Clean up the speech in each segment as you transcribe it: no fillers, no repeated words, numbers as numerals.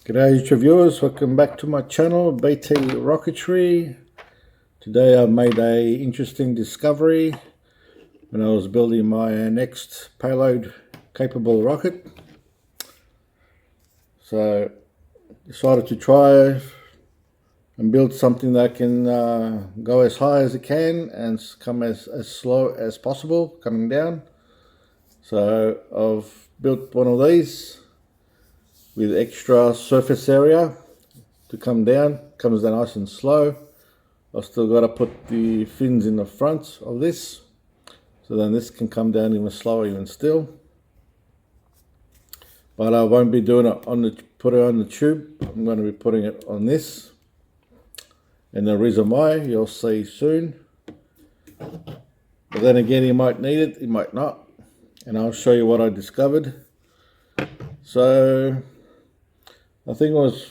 G'day YouTube viewers, welcome back to my channel, BT Rocketry. Today I made a interesting discovery when I was building my next payload capable rocket. So decided to try and build something that can go as high as it can and come as slow as possible coming down. So I've built one of these with extra surface area to come down. Comes down nice and slow. I've still got to put the fins in the front of this, so then this can come down even slower, even still. But I won't be doing it on the put it on the tube. I'm going to be putting it on this, and the reason why you'll see soon. But then again, you might need it, you might not, and I'll show you what I discovered. So I think it was,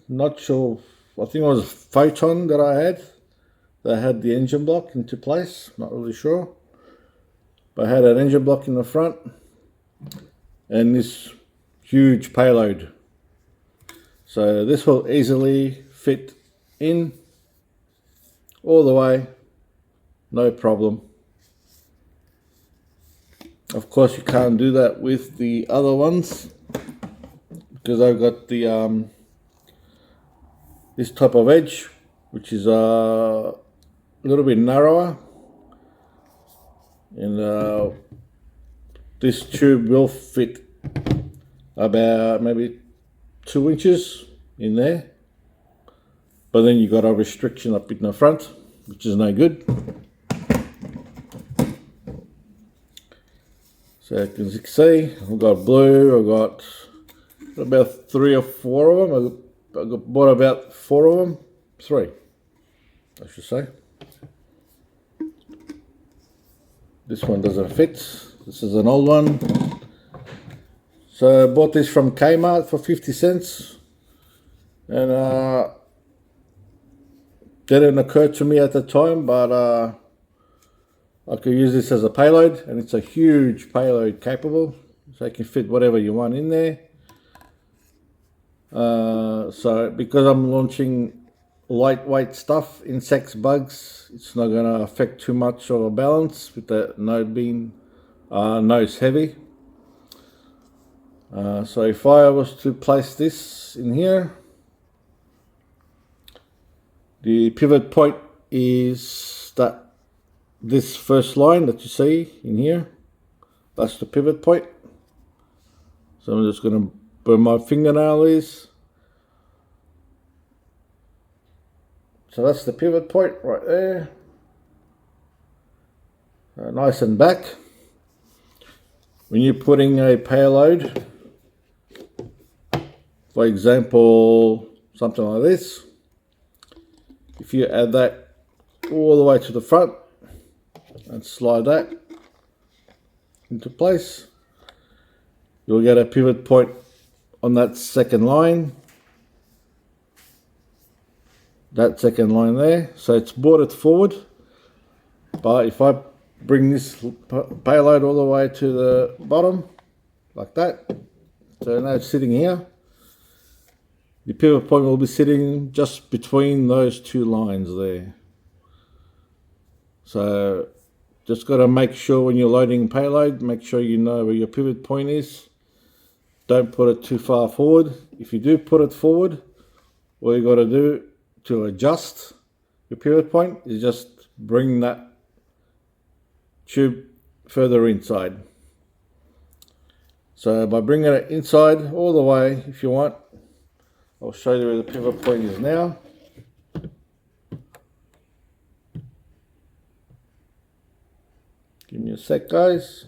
not sure, I think it was FOTON that I had. They had the engine block into place, not really sure. But I had an engine block in the front and this huge payload. So this will easily fit in all the way, no problem. Of course you can't do that with the other ones, because I've got the this type of edge, which is a little bit narrower, and this tube will fit about maybe 2 inches in there, but then you got a restriction up in the front, which is no good. So as you can see, I've got blue, I've got about 3 or 4 of them. I bought about 4 of them. 3, I should say. This one doesn't fit. This is an old one. So I bought this from Kmart for 50 cents. And didn't occur to me at the time, but I could use this as a payload, and it's a huge payload capable. So you can fit whatever you want in there. So because I'm launching lightweight stuff, insects, bugs, it's not going to affect too much of a balance with the node being nose heavy. So if I was to place this in here, the pivot point is this first line that you see in here. That's the pivot point. So I'm just going to where my fingernail is. So that's the pivot point right there. Nice and back. When you're putting a payload, for example, something like this, if you add that all the way to the front and slide that into place, you'll get a pivot point on that second line, that second line there. So it's brought it forward, but if I bring this payload all the way to the bottom like that, so now it's sitting here, the pivot point will be sitting just between those 2 lines there. So just got to make sure when you're loading payload, make sure you know where your pivot point is. Don't put it too far forward. If you do put it forward, all you got to do to adjust your pivot point is just bring that tube further inside. So by bringing it inside all the way, if you want, I'll show you where the pivot point is now. Give me a sec, guys.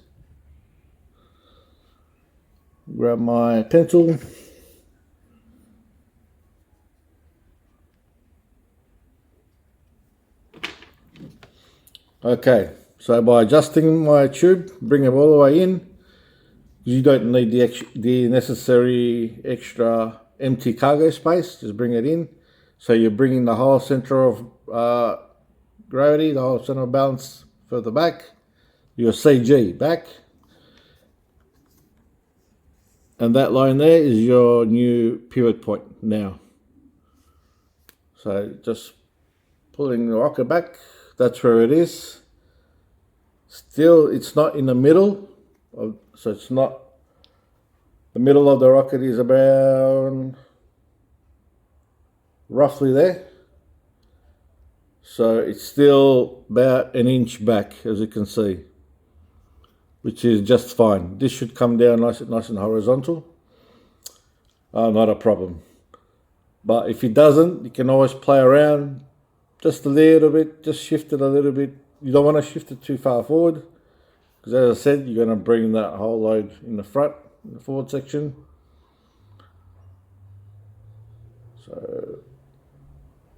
Grab my pencil. Okay, so by adjusting my tube, bring it all the way in, you don't need the necessary extra empty cargo space, just bring it in. So you're bringing the whole center of gravity, the whole center of balance further back, your CG back. And that line there is your new pivot point now. So just pulling the rocket back, that's where it is. Still, it's not in the middle, so it's not, the middle of the rocket is about roughly there. So it's still about an inch back, as you can see, which is just fine. This should come down nice and horizontal. Not a problem. But if it doesn't, you can always play around just a little bit, just shift it a little bit. You don't want to shift it too far forward, because as I said, you're going to bring that whole load in the front, in the forward section. So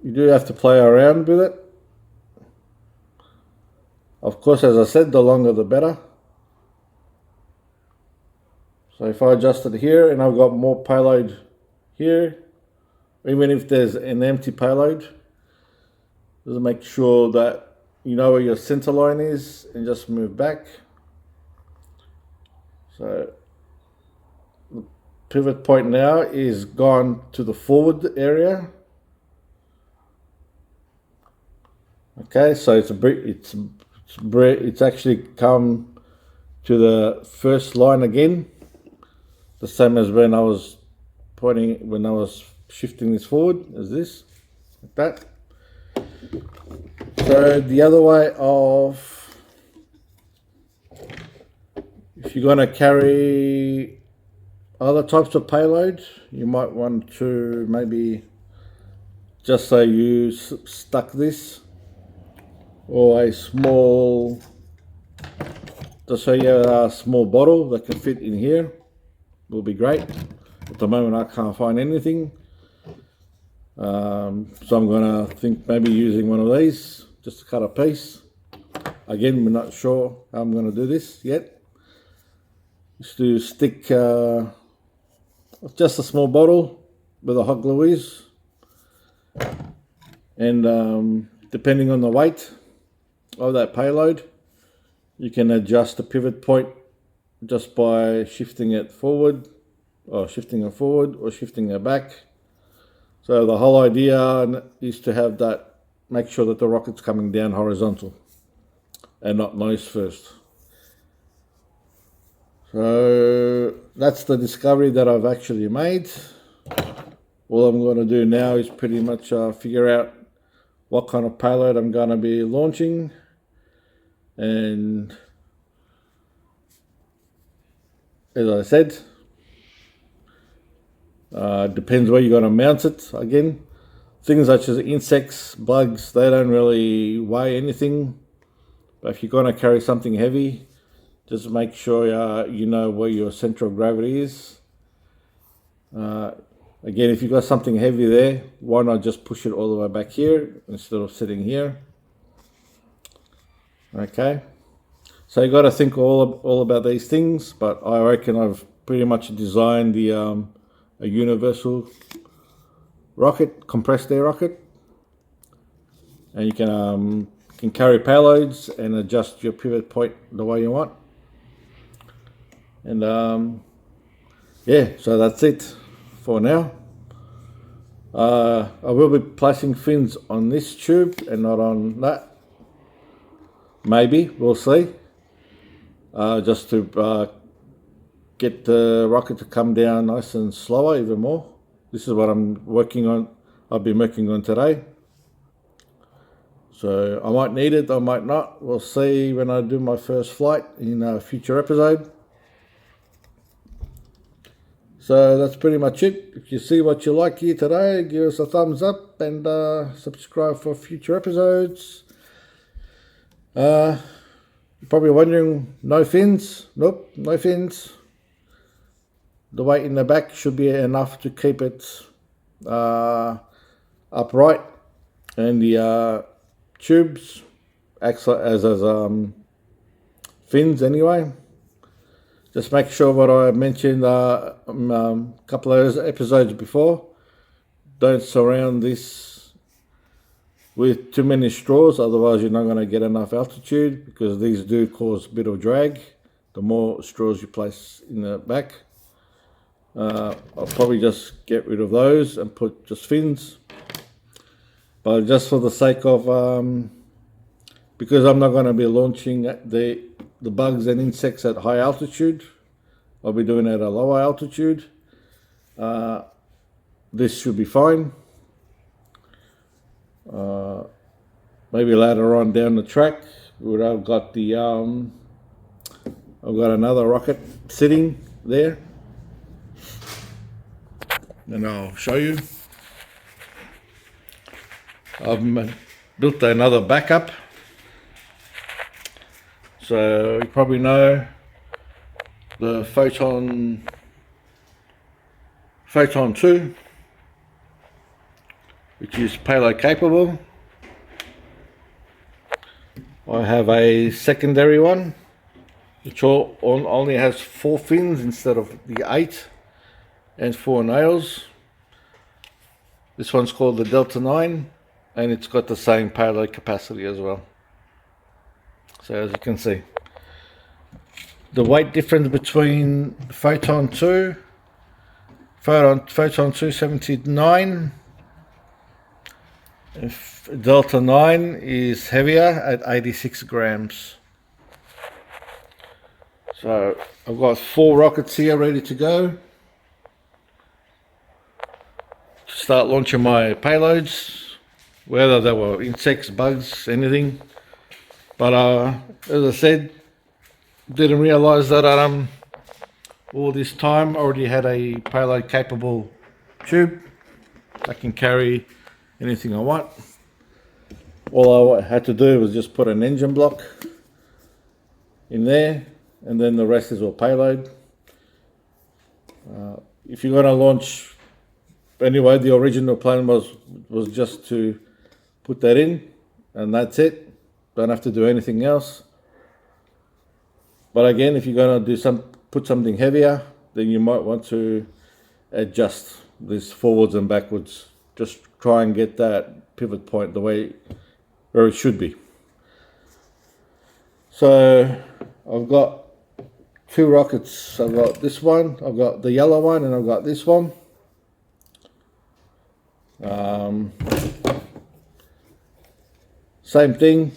you do have to play around with it. Of course, as I said, the longer the better. So if I adjust it here and I've got more payload here, even if there's an empty payload, just make sure that you know where your center line is and just move back. So the pivot point now is gone to the forward area. Okay, so it's actually come to the first line again, the same as when I was shifting this forward, as this, like that. So the other way of, if you're going to carry other types of payload, you might want to maybe just say you stuck this, or a small, just so you have a small bottle that can fit in here, will be great. At the moment I can't find anything, so I'm going to think maybe using one of these just to cut a piece. Again, we're not sure how I'm going to do this yet. Just to stick just a small bottle where the hot glue is, and depending on the weight of that payload, you can adjust the pivot point just by shifting it forward, or shifting it back. So the whole idea is to have that, make sure that the rocket's coming down horizontal and not nose first. So that's the discovery that I've actually made. All I'm going to do now is pretty much figure out what kind of payload I'm going to be launching, and as I said, depends where you're going to mount it. Again, things such as insects, bugs, they don't really weigh anything, but if you're going to carry something heavy, just make sure you know where your center of gravity is. Again, if you've got something heavy there, why not just push it all the way back here instead of sitting here? Okay, so you got to think all about these things, but I reckon I've pretty much designed the a universal rocket, compressed air rocket, and you can carry payloads and adjust your pivot point the way you want. And yeah, so that's it for now. I will be placing fins on this tube and not on that. Maybe, we'll see. Just to get the rocket to come down nice and slower even more. This is what I'm working on. I've been working on today. So I might need it, I might not. We'll see when I do my first flight in a future episode. So that's pretty much it. If you see what you like here today, give us a thumbs up and subscribe for future episodes. You're probably wondering, no fins? Nope, no fins. The weight in the back should be enough to keep it upright, and the tubes acts as fins anyway. Just make sure what I mentioned a couple of episodes before. Don't surround this with too many straws, otherwise you're not going to get enough altitude, because these do cause a bit of drag the more straws you place in the back. I'll probably just get rid of those and put just fins. But just for the sake of, because I'm not going to be launching the bugs and insects at high altitude, I'll be doing it at a lower altitude. This should be fine. Maybe later on down the track, where I've got the I've got another rocket sitting there, and I'll show you. I've built another backup. So you probably know the FOTON.2, which is payload capable. I have a secondary one, which only has 4 fins instead of the 8 and 4 nails. This one's called the Delta-9, and it's got the same payload capacity as well. So as you can see, the weight difference between FOTON 279, Delta-9 is heavier at 86 grams. So I've got 4 rockets here ready to go to start launching my payloads, whether they were insects, bugs, anything. But as I said, didn't realize that all this time I already had a payload capable tube. I can carry anything I want. All I had to do was just put an engine block in there, and then the rest is all payload. If you're going to launch, anyway, the original plan was just to put that in, and that's it. Don't have to do anything else. But again, if you're going to put something heavier, then you might want to adjust this forwards and backwards. Just try and get that pivot point the way where it should be. So I've got 2 rockets. I've got this one, I've got the yellow one, and I've got this one. Same thing.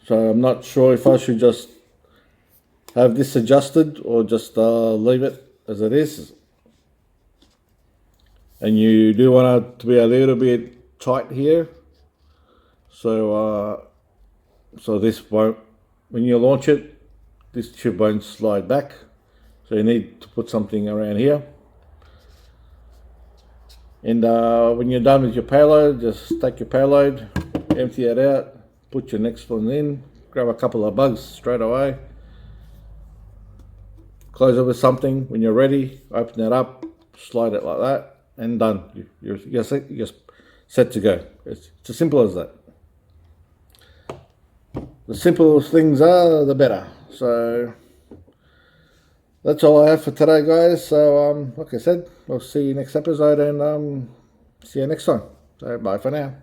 So I'm not sure if I should just have this adjusted or just leave it as it is. And you do want it to be a little bit tight here. So so this won't, when you launch it, this tube won't slide back. So you need to put something around here. And when you're done with your payload, just take your payload, empty it out, put your next one in, grab a couple of bugs straight away, close it with something. When you're ready, open it up, slide it like that, and done. You're set to go. It's as simple as that. The simpler things are, the better. So that's all I have for today, guys. So like I said, I'll see you next episode, and see you next time. So bye for now.